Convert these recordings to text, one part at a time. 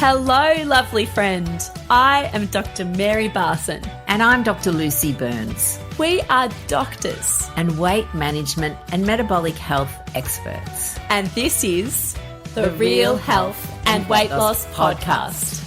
Hello, lovely friend. I am Dr. Mary Barson. And I'm Dr. Lucy Burns. We are doctors and weight management and metabolic health experts. and this is the Real Health and Weight Loss Podcast.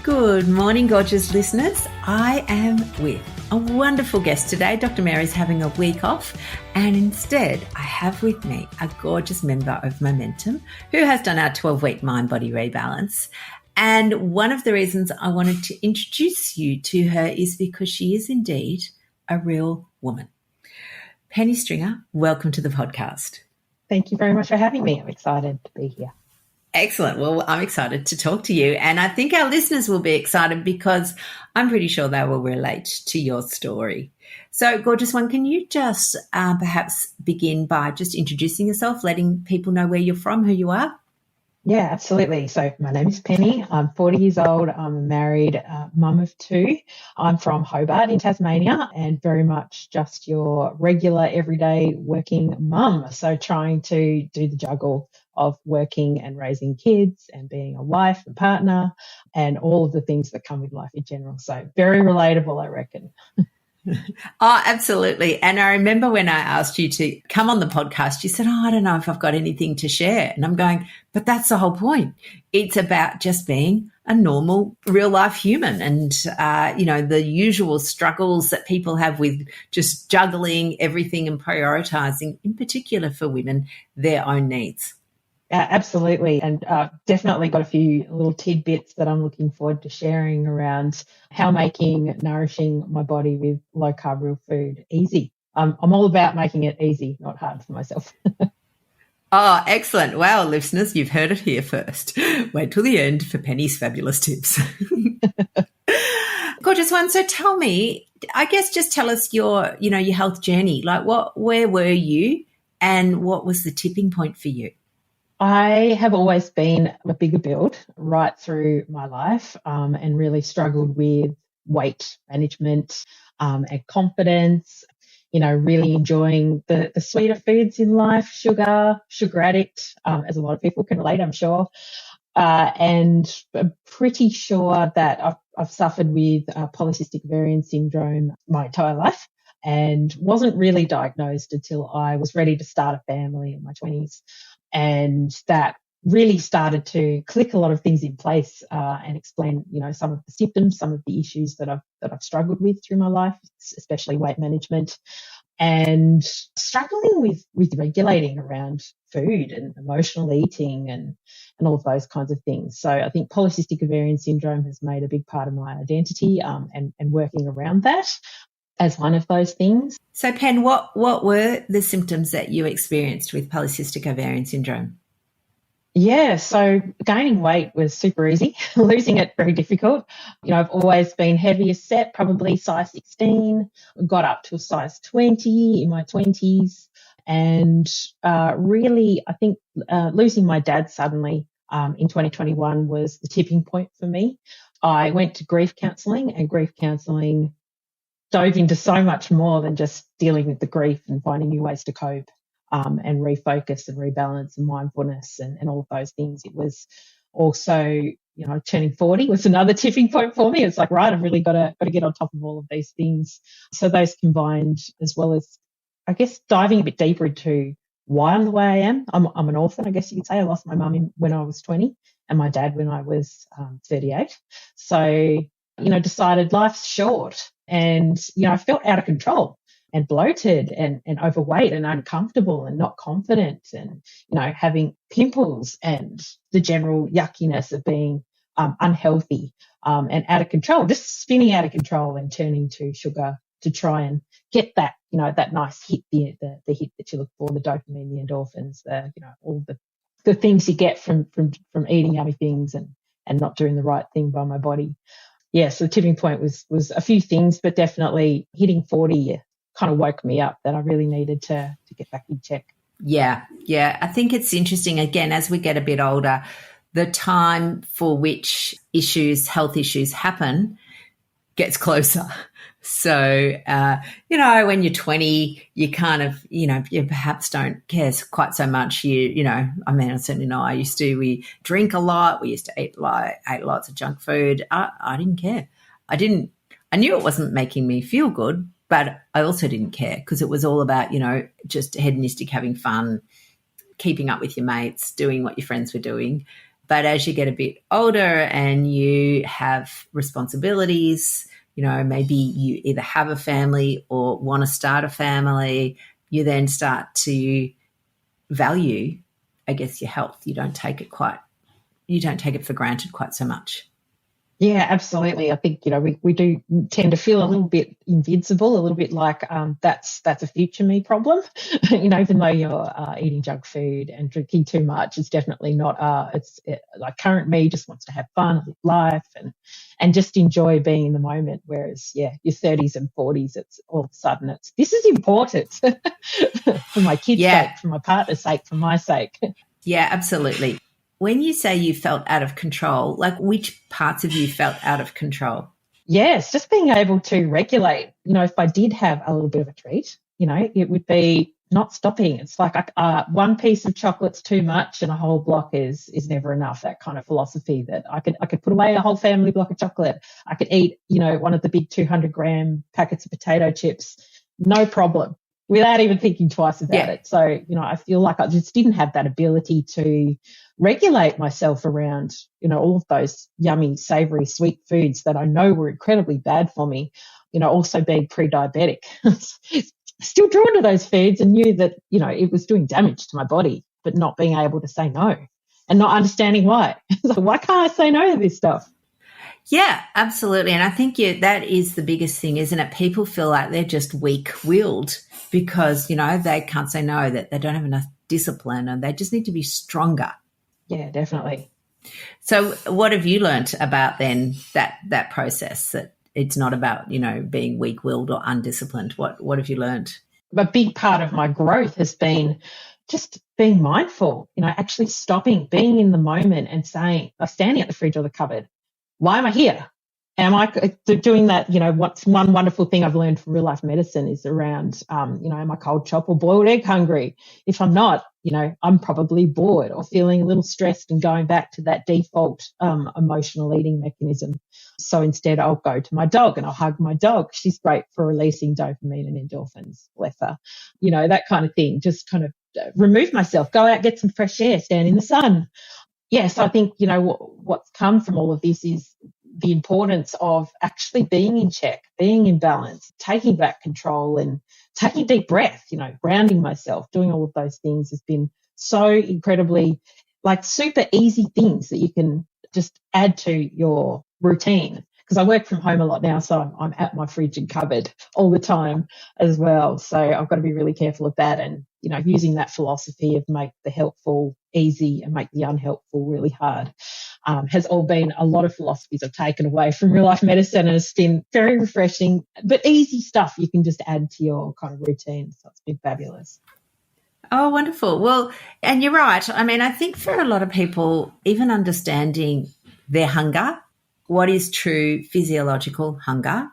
Good morning, gorgeous listeners. I am with a wonderful guest today. Dr. Mary's having a week off, and instead I have with me a gorgeous member of Momentum who has done our 12-week mind-body rebalance. And one of the reasons I wanted to introduce you to her is because she is indeed a real woman. Penny Stringer, welcome to the podcast. Thank you very much for having me. I'm excited to be here. Excellent. Well, I'm excited to talk to you. And I think our listeners will be excited because I'm pretty sure they will relate to your story. So, gorgeous one, can you just perhaps begin by just introducing yourself, letting people know where you're from, who you are? Yeah, absolutely. So my name is Penny. I'm 40 years old. I'm a married mum of two. I'm from Hobart in Tasmania and very much just your regular everyday working mum. So trying to do the juggle of working and raising kids and being a wife and partner and all of the things that come with life in general. So very relatable, I reckon. Oh, absolutely. And I remember when I asked you to come on the podcast, you said, I don't know if I've got anything to share. And I'm going, but that's the whole point. It's about just being a normal real life human and, the usual struggles that people have with just juggling everything and prioritizing, in particular for women, their own needs. Absolutely. And definitely got a few little tidbits that I'm looking forward to sharing around how making nourishing my body with low carb real food easy. I'm all about making it easy, not hard for myself. Oh, excellent. Wow, listeners, you've heard it here first. Wait till the end for Penny's fabulous tips. Gorgeous one. So tell me, I guess just tell us your health journey. Like where were you and what was the tipping point for you? I have always been a bigger build right through my life and really struggled with weight management and confidence, really enjoying the sweeter foods in life, sugar addict, as a lot of people can relate, I'm sure. And I'm pretty sure that I've suffered with polycystic ovarian syndrome my entire life and wasn't really diagnosed until I was ready to start a family in my 20s. And that really started to click a lot of things in place and explain, some of the symptoms, some of the issues that I've struggled with through my life, especially weight management, and struggling with regulating around food and emotional eating and all of those kinds of things. So I think polycystic ovarian syndrome has made a big part of my identity and working around that as one of those things. So, Pen, what were the symptoms that you experienced with polycystic ovarian syndrome? Yeah, so gaining weight was super easy. Losing it, very difficult. I've always been heavier set, probably size 16, got up to a size 20 in my 20s. And really, I think losing my dad suddenly in 2021 was the tipping point for me. I went to grief counselling, and grief counselling dove into so much more than just dealing with the grief and finding new ways to cope and refocus and rebalance and mindfulness and all of those things. It was also, turning 40 was another tipping point for me. It's like, right, I've really got to get on top of all of these things. So those combined, as well as, I guess, diving a bit deeper into why I'm the way I am. I'm an orphan, I guess you could say. I lost my mum when I was 20 and my dad when I was 38. So, decided life's short. And, I felt out of control and bloated and overweight and uncomfortable and not confident and, having pimples and the general yuckiness of being unhealthy and out of control, just spinning out of control and turning to sugar to try and get that, that nice hit, the hit that you look for, the dopamine, the endorphins, all the things you get from eating yummy things and not doing the right thing by my body. Yeah, so the tipping point was a few things, but definitely hitting 40 kind of woke me up that I really needed to get back in check. Yeah. I think it's interesting, again, as we get a bit older, the time for which health issues happen gets closer. So, when you're 20, you kind of, you perhaps don't care quite so much. I certainly know I used to. We drink a lot. We used to ate lots of junk food. I didn't care. I knew it wasn't making me feel good, but I also didn't care because it was all about, just hedonistic, having fun, keeping up with your mates, doing what your friends were doing. But as you get a bit older and you have responsibilities, maybe you either have a family or want to start a family, you then start to value, I guess, your health. You don't take it for granted quite so much. Yeah, absolutely. I think, we do tend to feel a little bit invincible, a little bit like that's a future me problem. Even though you're eating junk food and drinking too much, it's definitely not. Like current me just wants to have fun, live life, and just enjoy being in the moment. Whereas, your 30s and 40s, it's all of a sudden this is important for my kids' sake, for my partner's sake, for my sake. Yeah, absolutely. When you say you felt out of control, like which parts of you felt out of control? Yes, just being able to regulate. If I did have a little bit of a treat, it would be not stopping. It's like one piece of chocolate's too much and a whole block is never enough. That kind of philosophy that I could put away a whole family block of chocolate. I could eat, one of the big 200-gram packets of potato chips, no problem, without even thinking twice about it. So, I feel like I just didn't have that ability to regulate myself around, all of those yummy, savoury, sweet foods that I know were incredibly bad for me. Also being pre-diabetic, still drawn to those foods and knew that, it was doing damage to my body, but not being able to say no and not understanding why. So why can't I say no to this stuff? Yeah, absolutely. And I think that is the biggest thing, isn't it? People feel like they're just weak-willed because, they can't say no, that they don't have enough discipline and they just need to be stronger. Yeah, definitely. So what have you learnt about then that process, that it's not about, being weak-willed or undisciplined? What have you learnt? A big part of my growth has been just being mindful, actually stopping, being in the moment and standing at the fridge or the cupboard. Why am I here? Am I doing that? What's one wonderful thing I've learned from real life medicine is around, am I cold chop or boiled egg hungry? If I'm not, I'm probably bored or feeling a little stressed and going back to that default emotional eating mechanism. So instead I'll go to my dog and I'll hug my dog. She's great for releasing dopamine and endorphins, bless her. That kind of thing. Just kind of remove myself, go out, get some fresh air, stand in the sun. Yes, I think, what's come from all of this is the importance of actually being in check, being in balance, taking back control and taking a deep breath, grounding myself, doing all of those things has been so incredibly super easy things that you can just add to your routine. Because I work from home a lot now, so I'm at my fridge and cupboard all the time as well. So I've got to be really careful of that and, using that philosophy of make the helpful easy and make the unhelpful really hard has all been a lot of philosophies I've taken away from real life medicine, and it's been very refreshing, but easy stuff you can just add to your kind of routine. So it's been fabulous. Oh, wonderful. Well, and you're right. I mean, I think for a lot of people, even understanding their hunger, what is true physiological hunger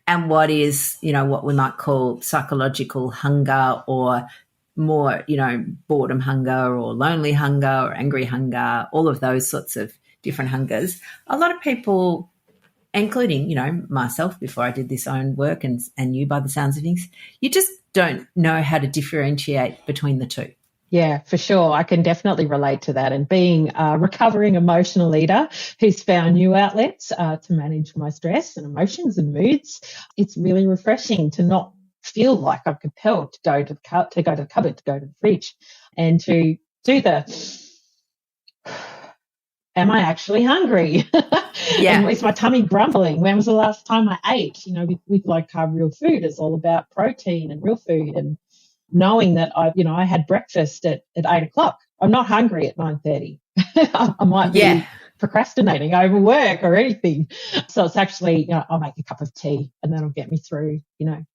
and what is, what we might call psychological hunger or more, boredom hunger or lonely hunger or angry hunger, all of those sorts of different hungers. A lot of people, including, myself before I did this own work and you by the sounds of things, you just don't know how to differentiate between the two. Yeah, for sure. I can definitely relate to that. And being a recovering emotional eater who's found new outlets to manage my stress and emotions and moods, it's really refreshing to not feel like I'm compelled to go to the cupboard, to go to the fridge, and to do am I actually hungry? Yeah. And is my tummy grumbling? When was the last time I ate? With low carb real food, it's all about protein and real food, and knowing that I had breakfast at 8:00. I'm not hungry at 9:30. I might be procrastinating over work or anything. So it's actually, I'll make a cup of tea and that'll get me through,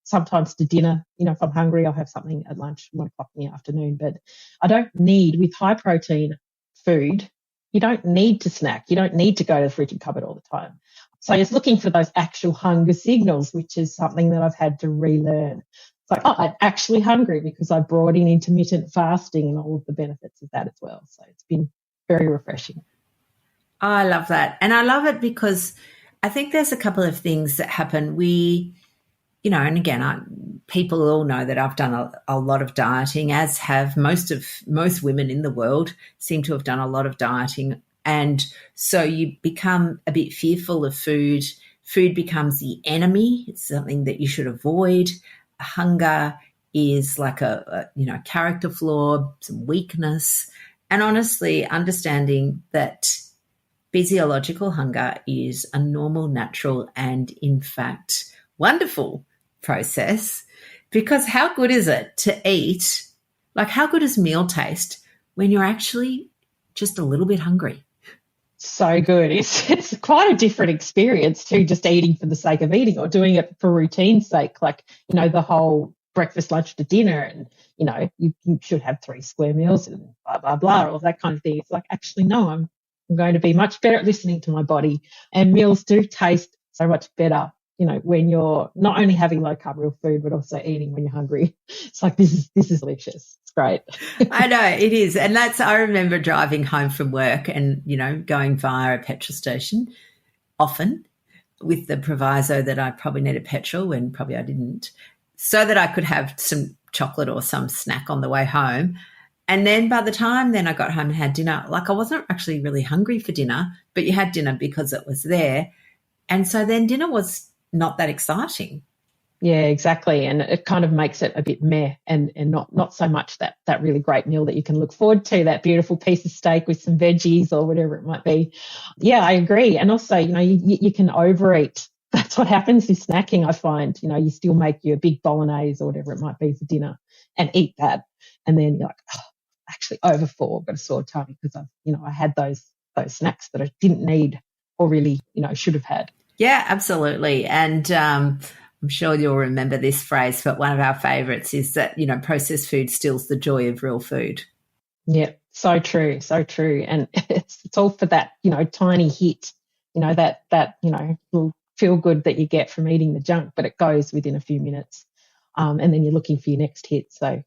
sometimes to dinner. If I'm hungry, I'll have something at lunch, 1:00 in the afternoon. But I don't need, with high protein food, you don't need to snack. You don't need to go to the fridge and cupboard all the time. So it's looking for those actual hunger signals, which is something that I've had to relearn. It's like, oh, I'm actually hungry because I brought in intermittent fasting and all of the benefits of that as well. So it's been very refreshing. I love that. And I love it because I think there's a couple of things that happen. And again, people all know that I've done a lot of dieting, as have most women in the world seem to have done a lot of dieting. And so you become a bit fearful of food. Food becomes the enemy. It's something that you should avoid. Hunger is like a character flaw, some weakness. And honestly, understanding that physiological hunger is a normal, natural, and in fact, wonderful process. Because how good is it to eat? Like, how good does meal taste when you're actually just a little bit hungry? So good. It's quite a different experience to just eating for the sake of eating or doing it for routine's sake. Like, the whole breakfast, lunch to dinner and, you should have 3 square meals and blah, blah, blah, all that kind of thing. It's like, actually, no, I'm going to be much better at listening to my body, and meals do taste so much better, when you're not only having low carb real food, but also eating when you're hungry. It's like, this is delicious. It's great. I know it is. And I remember driving home from work and, going via a petrol station often with the proviso that I probably needed petrol when probably I didn't, so that I could have some chocolate or some snack on the way home. And then by the time I got home and had dinner, like I wasn't actually really hungry for dinner, but you had dinner because it was there. And so then dinner was not that exciting. Yeah, exactly. And it kind of makes it a bit meh and not so much that really great meal that you can look forward to, that beautiful piece of steak with some veggies or whatever it might be. Yeah, I agree. And also, you can overeat. That's what happens with snacking, I find. You still make your big bolognese or whatever it might be for dinner and eat that. And then you're like, oh, actually over 4, I've got a sore tummy because I had those snacks that I didn't need or really, should have had. Yeah, absolutely. And I'm sure you'll remember this phrase, but one of our favourites is that, processed food steals the joy of real food. Yeah, so true, so true. And it's all for that, tiny hit, that little feel good that you get from eating the junk, but it goes within a few minutes. And then you're looking for your next hit. So,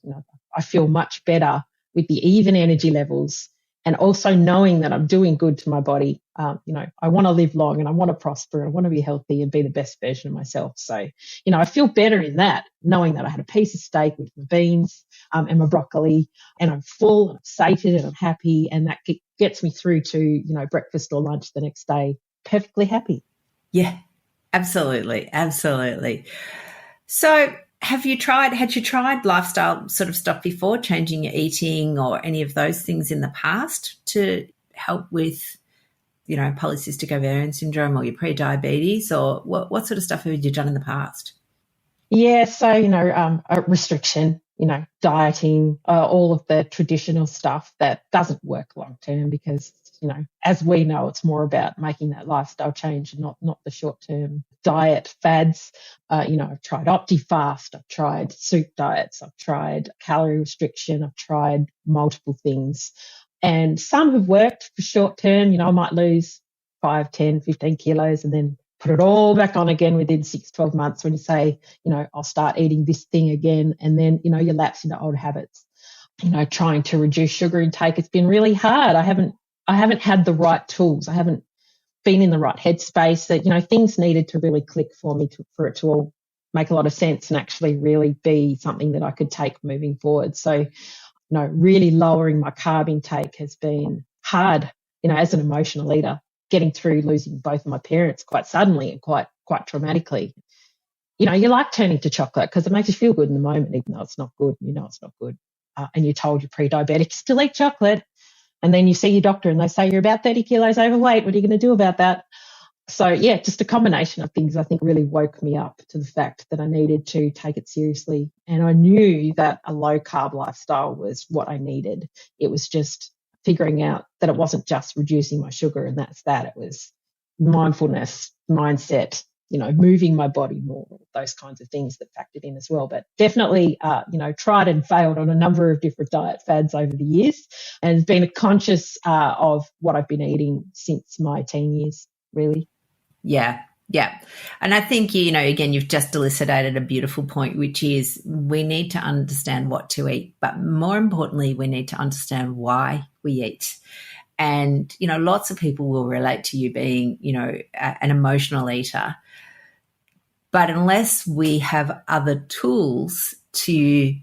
I feel much better with the even energy levels, and also knowing that I'm doing good to my body. I want to live long and I want to prosper and I want to be healthy and be the best version of myself. So, I feel better in that, knowing that I had a piece of steak with my beans and my broccoli, and I'm full and I'm sated and I'm happy, and that gets me through to, breakfast or lunch the next day perfectly happy. Yeah, absolutely. Absolutely. So had you tried lifestyle sort of stuff before, changing your eating or any of those things in the past to help with, polycystic ovarian syndrome or your pre-diabetes, or what sort of stuff have you done in the past? Yeah, so, restriction, dieting, all of the traditional stuff that doesn't work long term because, as we know, it's more about making that lifestyle change, not the short term diet fads. I've tried OptiFast, I've tried soup diets, I've tried calorie restriction, I've tried multiple things. And some have worked for short term. I might lose 5, 10, 15 kilos and then put it all back on again within 6, 12 months when you say, I'll start eating this thing again. And then, you lapse into old habits. Trying to reduce sugar intake, it's been really hard. I haven't had the right tools. I haven't been in the right headspace that, things needed to really click for me for it to all make a lot of sense and actually really be something that I could take moving forward. So, really lowering my carb intake has been hard, as an emotional eater, getting through losing both of my parents quite suddenly and quite traumatically. You like turning to chocolate because it makes you feel good in the moment, even though it's not good. It's not good. And you're told you're pre-diabetic, still eat chocolate. And then you see your doctor and they say you're about 30 kilos overweight. What are you going to do about that? So, yeah, just a combination of things I think really woke me up to the fact that I needed to take it seriously. And I knew that a low-carb lifestyle was what I needed. It was just figuring out that it wasn't just reducing my sugar and that's that. It was mindfulness, mindset, moving my body more, those kinds of things that factored in as well. But definitely, tried and failed on a number of different diet fads over the years and been conscious of what I've been eating since my teen years, really. Yeah. Yeah. And I think, again, you've just elucidated a beautiful point, which is we need to understand what to eat, but more importantly, we need to understand why we eat. And, lots of people will relate to you being, an emotional eater. But unless we have other tools to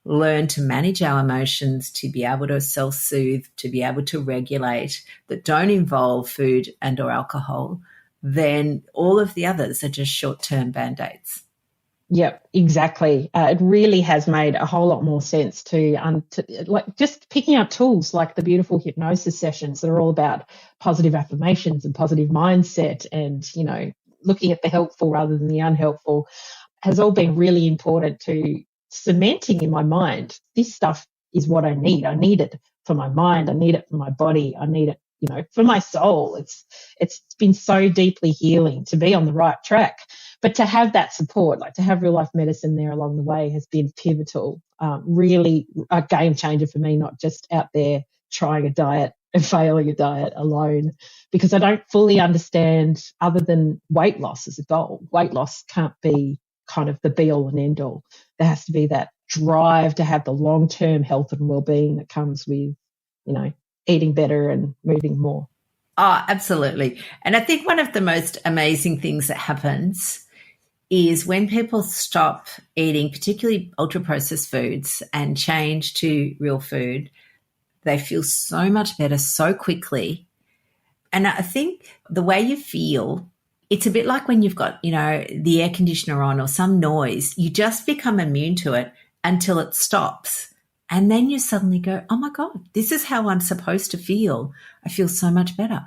learn to manage our emotions, to be able to self-soothe, to be able to regulate, that don't involve food and or alcohol, then all of the others are just short-term band-aids. Yep, exactly. It really has made a whole lot more sense to like just picking up tools like the beautiful hypnosis sessions that are all about positive affirmations and positive mindset and, looking at the helpful rather than the unhelpful has all been really important to cementing in my mind. This stuff is what I need. I need it for my mind. I need it for my body. I need it, for my soul. It's been so deeply healing to be on the right track. But to have that support, like to have real life medicine there along the way has been pivotal, really a game changer for me, not just out there trying a diet and failing a diet alone, because I don't fully understand other than weight loss as a goal. Weight loss can't be kind of the be all and end all. There has to be that drive to have the long-term health and well-being that comes with, eating better and moving more. Oh, absolutely. And I think one of the most amazing things that happens is when people stop eating, particularly ultra-processed foods, and change to real food, they feel so much better so quickly. And I think the way you feel, it's a bit like when you've got, the air conditioner on or some noise, you just become immune to it until it stops. And then you suddenly go, oh my God, this is how I'm supposed to feel. I feel so much better.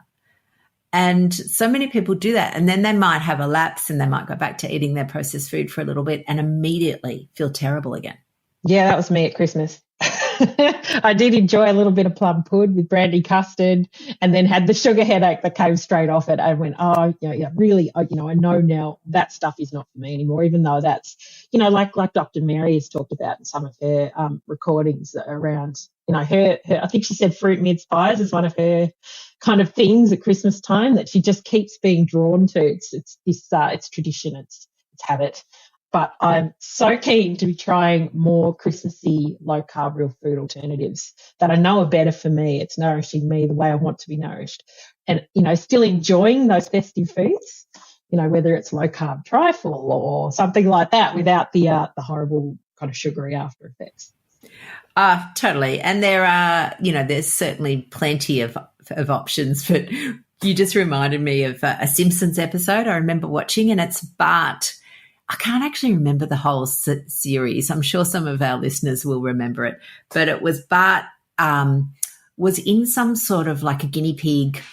And so many people do that. And then they might have a lapse and they might go back to eating their processed food for a little bit and immediately feel terrible again. Yeah, that was me at Christmas. I did enjoy a little bit of plum pud with brandy custard and then had the sugar headache that came straight off it. I went, really, I know now that stuff is not for me anymore, even though that's, like Dr. Mary has talked about in some of her recordings around, her, I think she said fruit mince pies is one of her kind of things at Christmas time that she just keeps being drawn to. It's tradition, it's habit. But I'm so keen to be trying more Christmassy, low-carb, real food alternatives that I know are better for me. It's nourishing me the way I want to be nourished. And, still enjoying those festive foods, whether it's low-carb trifle or something like that without the horrible kind of sugary after effects. Totally. And there are, there's certainly plenty of options. But you just reminded me of a Simpsons episode I remember watching, and it's Bart. I can't actually remember the whole series. I'm sure some of our listeners will remember it. But it was Bart was in some sort of like a guinea pig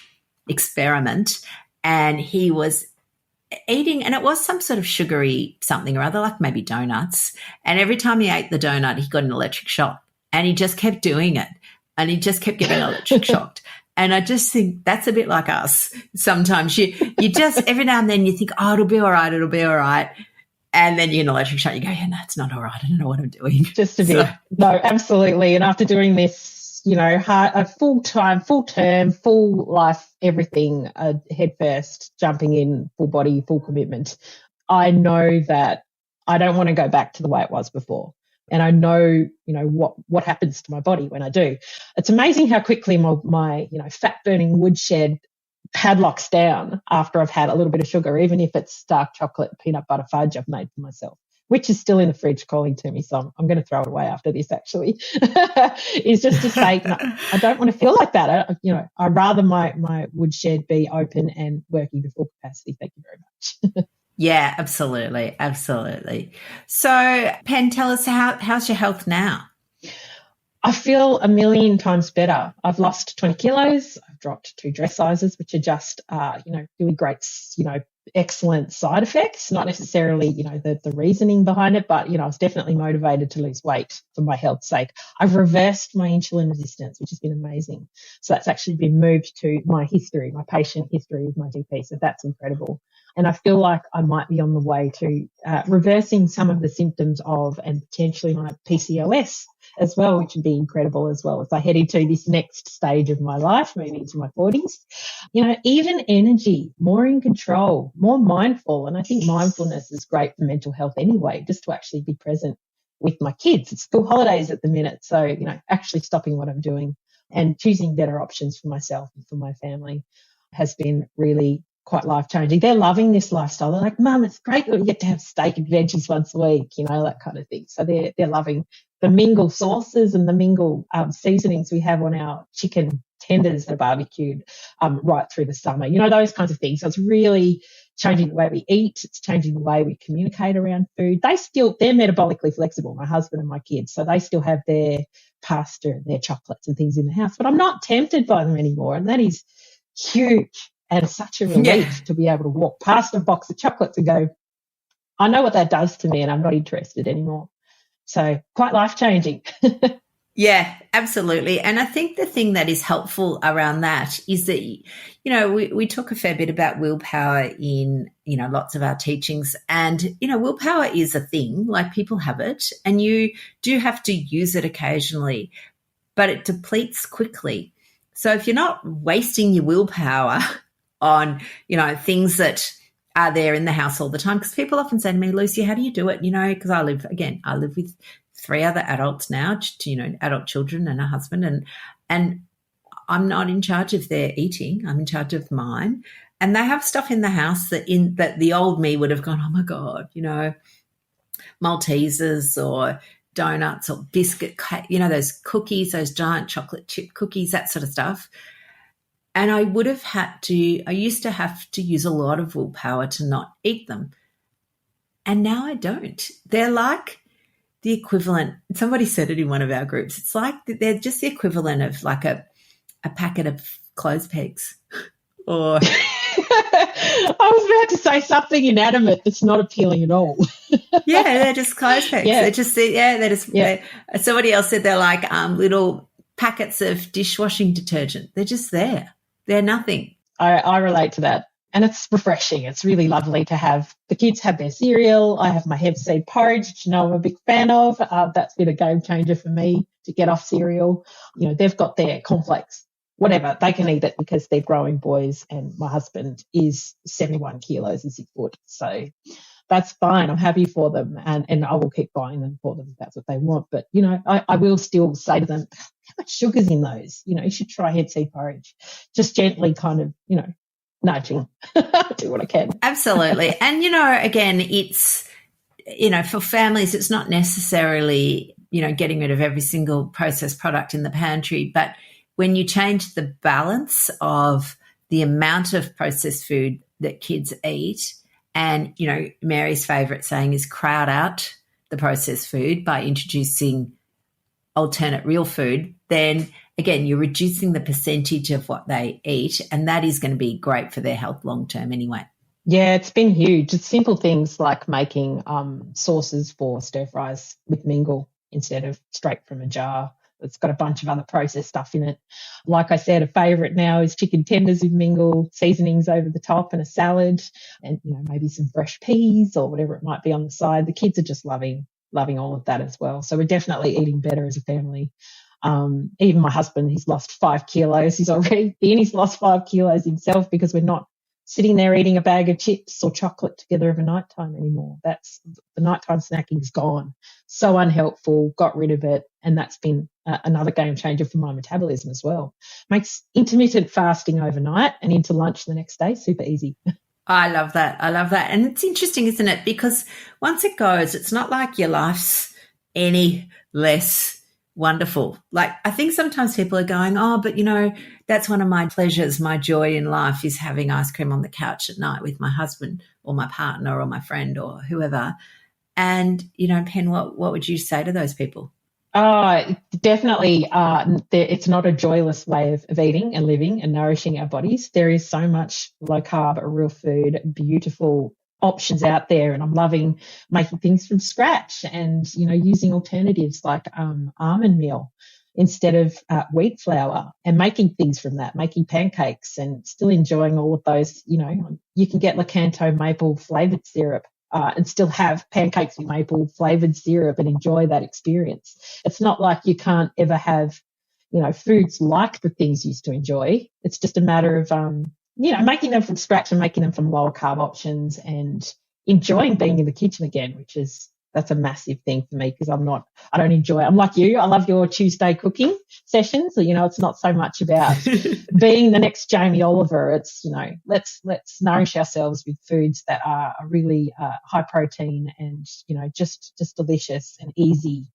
experiment, and he was eating, and it was some sort of sugary something or other, like maybe donuts. And every time he ate the donut, he got an electric shock, and he just kept doing it, and he just kept getting electric shocked. And I just think that's a bit like us. Sometimes you just every now and then you think, oh, it'll be all right. And then you get an electric shock, you go, yeah, no, it's not all right. I don't know what I'm doing. Just a bit. No, absolutely. And after doing this, a full term, full life, everything, head first, jumping in, full body, full commitment, I know that I don't want to go back to the way it was before. And I know, what happens to my body when I do. It's amazing how quickly my fat-burning woodshed padlocks down after I've had a little bit of sugar, even if it's dark chocolate peanut butter fudge I've made for myself, which is still in the fridge calling to me. So I'm going to throw it away after this, actually. It's just to say, I don't want to feel like that. I'd rather my woodshed be open and working to full capacity. Thank you very much. Yeah, absolutely. Absolutely. So, Pen, tell us how's your health now? I feel a million times better. I've lost 20 kilos. I've dropped 2 dress sizes, which are just, really great, excellent side effects, not necessarily, the reasoning behind it, but, I was definitely motivated to lose weight for my health's sake. I've reversed my insulin resistance, which has been amazing. So that's actually been moved to my patient history with my GP. So that's incredible. And I feel like I might be on the way to reversing some of the symptoms of and potentially my PCOS as well, which would be incredible as well as I head into this next stage of my life, moving into my 40s. Even energy, more in control, more mindful. And I think mindfulness is great for mental health anyway, just to actually be present with my kids. It's school holidays at the minute. So, actually stopping what I'm doing and choosing better options for myself and for my family has been really quite life-changing. They're loving this lifestyle. They're like, Mum, it's great that we get to have steak and veggies once a week, that kind of thing. So they're loving the mingle sauces and the mingle seasonings we have on our chicken tenders that are barbecued right through the summer, those kinds of things. So it's really changing the way we eat. It's changing the way we communicate around food. They're metabolically flexible, my husband and my kids. So they still have their pasta and their chocolates and things in the house, but I'm not tempted by them anymore. And that is huge. And such a relief to be able to walk past a box of chocolates and go, I know what that does to me and I'm not interested anymore. So quite life-changing. Yeah, absolutely. And I think the thing that is helpful around that is that, we talk a fair bit about willpower in, lots of our teachings. And, willpower is a thing, like people have it, and you do have to use it occasionally, but it depletes quickly. So if you're not wasting your willpower on, things that are there in the house all the time, because people often say to me, Lucy, how do you do it? Because I live with 3 other adults now, adult children and a husband, and I'm not in charge of their eating. I'm in charge of mine. And they have stuff in the house that the old me would have gone, oh my God, Maltesers or donuts or biscuit, those cookies, those giant chocolate chip cookies, that sort of stuff. And I used to have to use a lot of willpower to not eat them. And now I don't. They're like the equivalent, somebody said it in one of our groups, it's like they're just the equivalent of like a packet of clothes pegs. Or I was about to say something inanimate that's not appealing at all. Yeah, they're just clothes pegs. Yeah. Somebody else said they're like little packets of dishwashing detergent. They're just there. They're nothing. I relate to that. And it's refreshing. It's really lovely to have the kids have their cereal. I have my hemp seed porridge, which I'm a big fan of. That's been a game changer for me to get off cereal. They've got their cornflakes, whatever. They can eat it because they're growing boys, and my husband is 71 kilos and 6 foot. So that's fine. I'm happy for them, and I will keep buying them for them if that's what they want. But, I will still say to them, how much sugar's in those? You should try hemp seed porridge. Just gently kind of, nudging, do what I can. Absolutely. And, again, it's, for families, it's not necessarily, getting rid of every single processed product in the pantry, but when you change the balance of the amount of processed food that kids eat, and, Mary's favourite saying is crowd out the processed food by introducing alternate real food, then again, you're reducing the percentage of what they eat, and that is going to be great for their health long term anyway. Yeah, it's been huge. It's simple things like making sauces for stir fries with mingle instead of straight from a jar. It's got a bunch of other processed stuff in it. Like I said, a favourite now is chicken tenders with mingle, seasonings over the top, and a salad, and maybe some fresh peas or whatever it might be on the side. The kids are just loving all of that as well. So we're definitely eating better as a family. Even my husband, he's lost 5 kilos. He's already thin. He's lost 5 kilos himself because we're not sitting there eating a bag of chips or chocolate together over nighttime anymore. That's the nighttime snacking is gone. So unhelpful, got rid of it. And that's been another game changer for my metabolism as well. Makes intermittent fasting overnight and into lunch the next day super easy. I love that. And it's interesting, isn't it? Because once it goes, it's not like your life's any less wonderful. Like, I think sometimes people are going, oh, but that's one of my pleasures. My joy in life is having ice cream on the couch at night with my husband or my partner or my friend or whoever. And, Pen, what would you say to those people? Definitely. It's not a joyless way of eating and living and nourishing our bodies. There is so much low carb, real food, beautiful options out there, and I'm loving making things from scratch and using alternatives like almond meal instead of wheat flour, and making things from that, making pancakes, and still enjoying all of those. You can get Lakanto maple flavoured syrup and still have pancakes with maple flavoured syrup and enjoy that experience. It's not like you can't ever have, foods like the things you used to enjoy. It's just a matter of, making them from scratch and making them from lower carb options and enjoying being in the kitchen again, that's a massive thing for me because I'm like you. I love your Tuesday cooking sessions. So, it's not so much about being the next Jamie Oliver. It's, let's nourish ourselves with foods that are really high protein and, just delicious and easy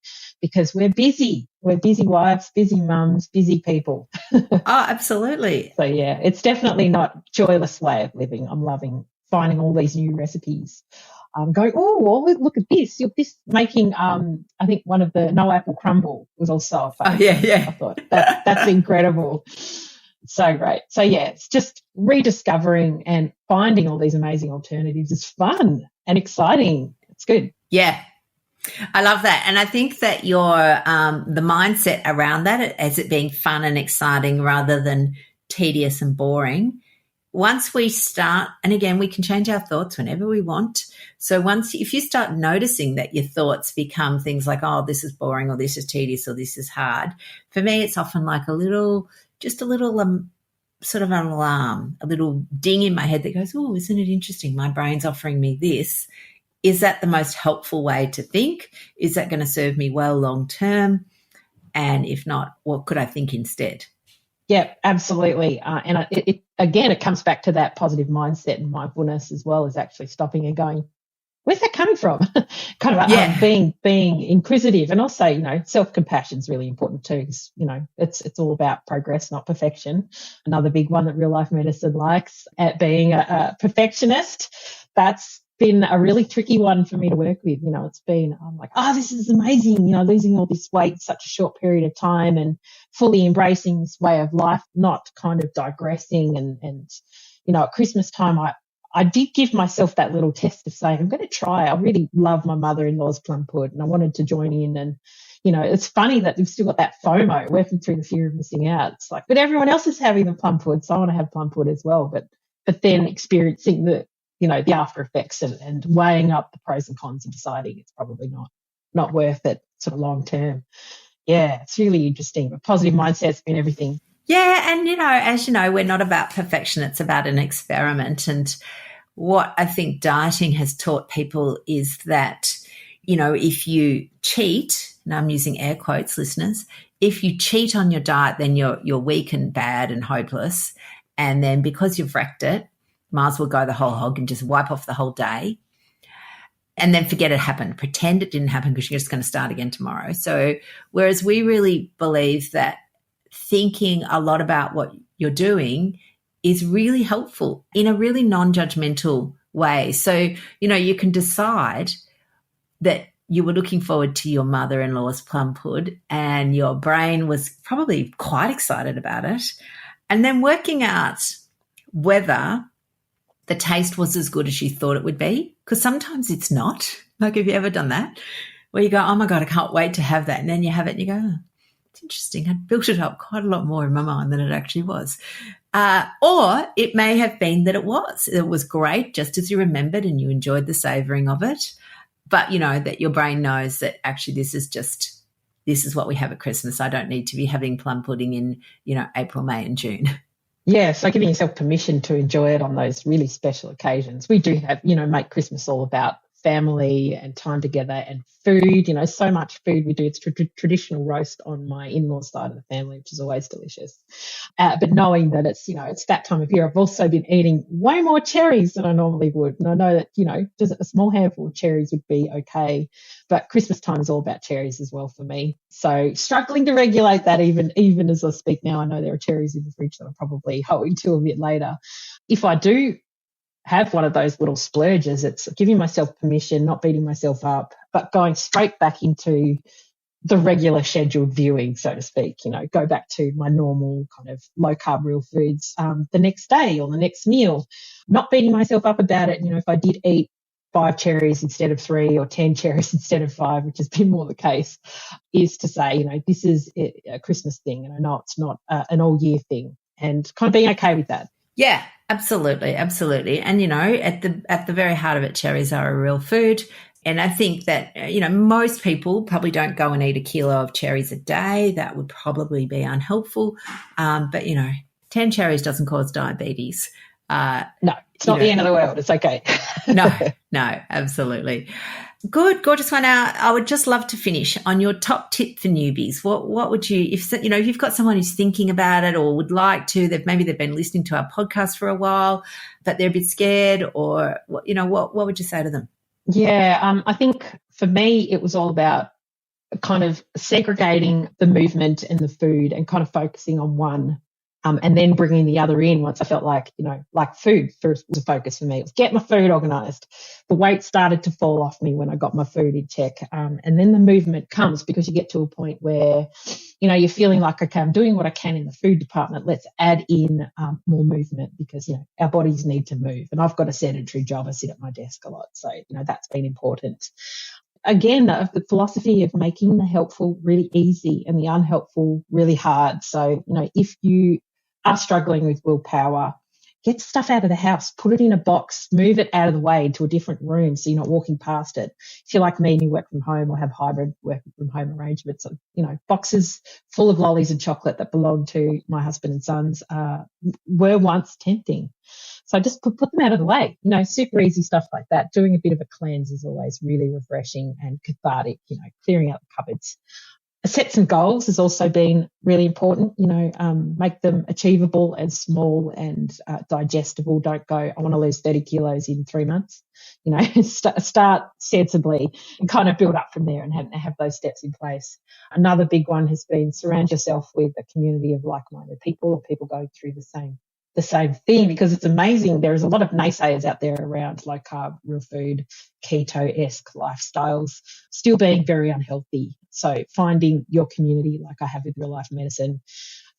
because we're busy. We're busy wives, busy mums, busy people. Oh, absolutely. So, yeah, it's definitely not a joyless way of living. I'm loving finding all these new recipes. Going, oh, well, look at this. You're making, I think one of the no apple crumble was also a favourite. Oh, yeah. I thought that's incredible. So great. So, yeah, it's just rediscovering and finding all these amazing alternatives is fun and exciting. It's good. Yeah. I love that. And I think that your the mindset around that as it being fun and exciting rather than tedious and boring, once we start, and again, we can change our thoughts whenever we want. So if you start noticing that your thoughts become things like, oh, this is boring or this is tedious or this is hard, for me, it's often like a little sort of an alarm, a little ding in my head that goes, oh, isn't it interesting? My brain's offering me this. Is that the most helpful way to think? Is that going to serve me well long term? And if not, what could I think instead? Yeah, absolutely. And it comes back to that positive mindset and mindfulness as well as actually stopping and going, where's that coming from? Being inquisitive, and also, self-compassion is really important too. Because, it's all about progress, not perfection. Another big one that real life medicine likes at being a perfectionist. That's been a really tricky one for me to work with. It's been, I'm like, this is amazing, losing all this weight in such a short period of time and fully embracing this way of life, not kind of digressing. And at Christmas time, I did give myself that little test of saying, I'm going to try. I really love my mother-in-law's plum pud and I wanted to join in. And, it's funny that we've still got that FOMO, working through the fear of missing out. It's like, but everyone else is having the plum pud, so I want to have plum pud as well. But then experiencing the after effects and weighing up the pros and cons and deciding it's probably not worth it sort of long term. Yeah, it's really interesting. A positive mindset's been everything. Yeah, and, as you know, we're not about perfection. It's about an experiment. And what I think dieting has taught people is that, if you cheat, and I'm using air quotes, listeners, if you cheat on your diet, then you're weak and bad and hopeless. And then because you've wrecked it, might as well go the whole hog and just wipe off the whole day and then forget it happened. Pretend it didn't happen because you're just going to start again tomorrow. So whereas we really believe that thinking a lot about what you're doing is really helpful in a really non-judgmental way. So, you can decide that you were looking forward to your mother-in-law's plum pud and your brain was probably quite excited about it, and then working out whether the taste was as good as you thought it would be, because sometimes it's not. Like, have you ever done that where you go, oh, my God, I can't wait to have that, and then you have it and you go, oh, it's interesting. I built it up quite a lot more in my mind than it actually was. Or it may have been that it was great just as you remembered and you enjoyed the savouring of it, but, that your brain knows that actually this is what we have at Christmas. I don't need to be having plum pudding in, April, May and June. Yeah, so giving yourself permission to enjoy it on those really special occasions. We do have, make Christmas all about family and time together and food, so much food we do. It's traditional roast on my in-laws side of the family, which is always delicious. But knowing that it's that time of year, I've also been eating way more cherries than I normally would. And I know that, just a small handful of cherries would be okay. But Christmas time is all about cherries as well for me. So struggling to regulate that even as I speak now. I know there are cherries in the fridge that I'm probably holding to a bit later. If I do have one of those little splurges, it's giving myself permission, not beating myself up, but going straight back into the regular scheduled viewing, so to speak, go back to my normal kind of low carb real foods the next day or the next meal, not beating myself up about it. If I did eat 5 cherries instead of 3 or 10 cherries instead of 5, which has been more the case, is to say, this is a Christmas thing and I know it's not an all year thing, and kind of being okay with that. Yeah, absolutely, absolutely. And at the very heart of it, cherries are a real food. And I think that most people probably don't go and eat a kilo of cherries a day. That would probably be unhelpful. But 10 cherries doesn't cause diabetes. No, it's not the end of the world. It's okay. No, absolutely. Good, gorgeous one. I would just love to finish on your top tip for newbies. What would you, if you've got someone who's thinking about it or would like to, maybe they've been listening to our podcast for a while, but they're a bit scared, or what would you say to them? Yeah, I think for me it was all about kind of segregating the movement and the food and kind of focusing on one. And then bringing the other in once I felt like food first was a focus for me. It was get my food organised. The weight started to fall off me when I got my food in check. And then the movement comes because you get to a point where, you're feeling like, okay, I'm doing what I can in the food department. Let's add in more movement because, our bodies need to move. And I've got a sedentary job. I sit at my desk a lot. So, that's been important. Again, the philosophy of making the helpful really easy and the unhelpful really hard. So, if you are struggling with willpower, get stuff out of the house, put it in a box, move it out of the way to a different room so you're not walking past it. If you're like me and you work from home or have hybrid work from home arrangements, boxes full of lollies and chocolate that belonged to my husband and sons were once tempting. So I just put them out of the way, super easy stuff like that. Doing a bit of a cleanse is always really refreshing and cathartic, clearing out the cupboards. Set some goals has also been really important, make them achievable and small and digestible. Don't go, I want to lose 30 kilos in 3 months. Start sensibly and kind of build up from there and have those steps in place. Another big one has been surround yourself with a community of like-minded people or people going through the same thing, because it's amazing. There is a lot of naysayers out there around low carb, real food, keto-esque lifestyles still being very unhealthy. So finding your community like I have with Real Life Medicine.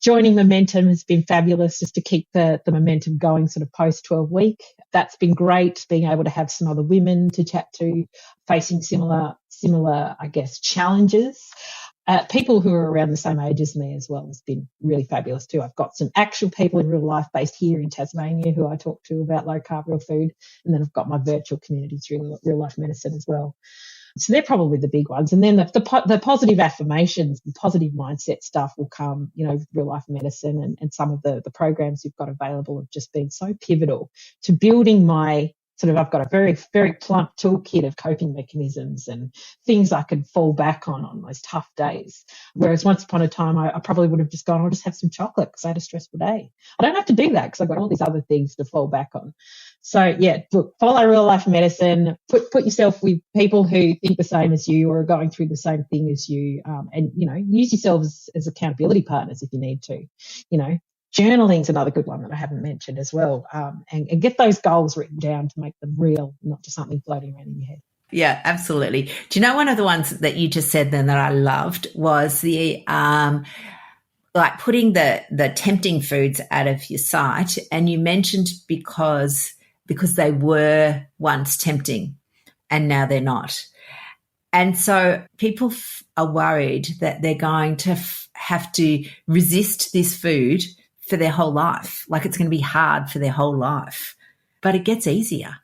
Joining Momentum has been fabulous just to keep the momentum going sort of post 12 week. That's been great, being able to have some other women to chat to facing similar, I guess, challenges. People who are around the same age as me as well has been really fabulous too. I've got some actual people in real life based here in Tasmania who I talk to about low carb, real food. And then I've got my virtual community through Real Life Medicine as well. So they're probably the big ones. And then the positive affirmations, the positive mindset stuff will come, with Real Life Medicine and some of the programs you've got available have just been so pivotal to building my I've got a very, very plump toolkit of coping mechanisms and things I could fall back on those tough days. Whereas once upon a time, I probably would have just gone, I'll just have some chocolate because I had a stressful day. I don't have to do that because I've got all these other things to fall back on. So yeah, look, follow Real Life Medicine, put yourself with people who think the same as you or are going through the same thing as you, and, use yourselves as accountability partners if you need to, Journaling's another good one that I haven't mentioned as well, and get those goals written down to make them real, not just something floating around in your head. Yeah, absolutely. Do you know one of the ones that you just said then that I loved was the like putting the tempting foods out of your sight, and you mentioned because they were once tempting and now they're not. And so people are worried that they're going to have to resist this food for their whole life, like it's going to be hard for their whole life, but it gets easier.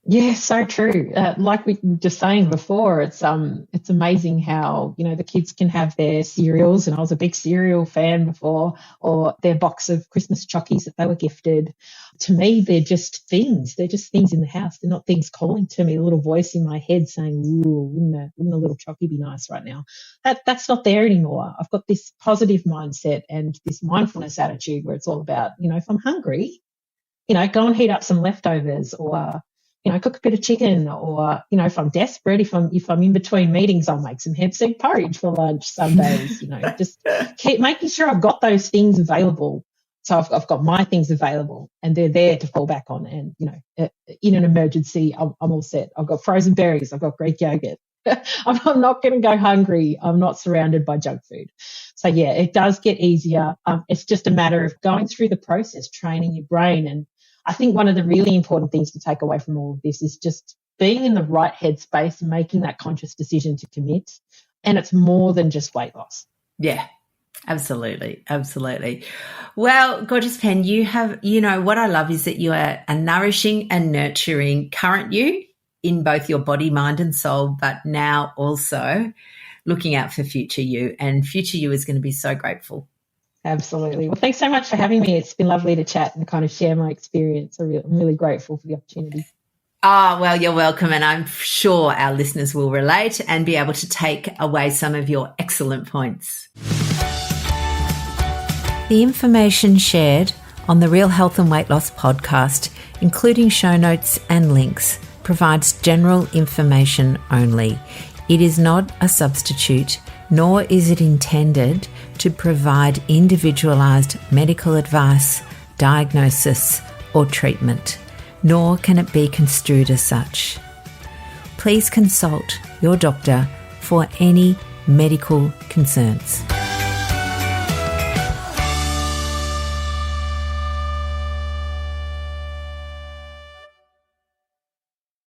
Yeah, so true. Like we were just saying before, it's amazing how, the kids can have their cereals, and I was a big cereal fan before, or their box of Christmas chockies that they were gifted. To me, they're just things. They're just things in the house. They're not things calling to me, a little voice in my head saying, ooh, wouldn't a little chocky be nice right now? That's not there anymore. I've got this positive mindset and this mindfulness attitude where it's all about, if I'm hungry, go and heat up some leftovers, or cook a bit of chicken, or, if I'm desperate, if I'm in between meetings, I'll make some hemp seed porridge for lunch some days, just keep making sure I've got those things available. So I've got my things available and they're there to fall back on. And, in an emergency, I'm all set. I've got frozen berries. I've got Greek yogurt. I'm not going to go hungry. I'm not surrounded by junk food. So yeah, it does get easier. It's just a matter of going through the process, training your brain. And I think one of the really important things to take away from all of this is just being in the right headspace and making that conscious decision to commit. And it's more than just weight loss. Yeah, Absolutely. Absolutely. Well, gorgeous Pen, what I love is that you are a nourishing and nurturing current you in both your body, mind and soul, but now also looking out for future you, and future you is going to be so grateful. Absolutely. Well, thanks so much for having me. It's been lovely to chat and kind of share my experience. I'm really grateful for the opportunity. Oh, well, you're welcome. And I'm sure our listeners will relate and be able to take away some of your excellent points. The information shared on the Real Health and Weight Loss podcast, including show notes and links, provides general information only. It is not a substitute, nor is it intended to provide individualised medical advice, diagnosis, or treatment, nor can it be construed as such. Please consult your doctor for any medical concerns.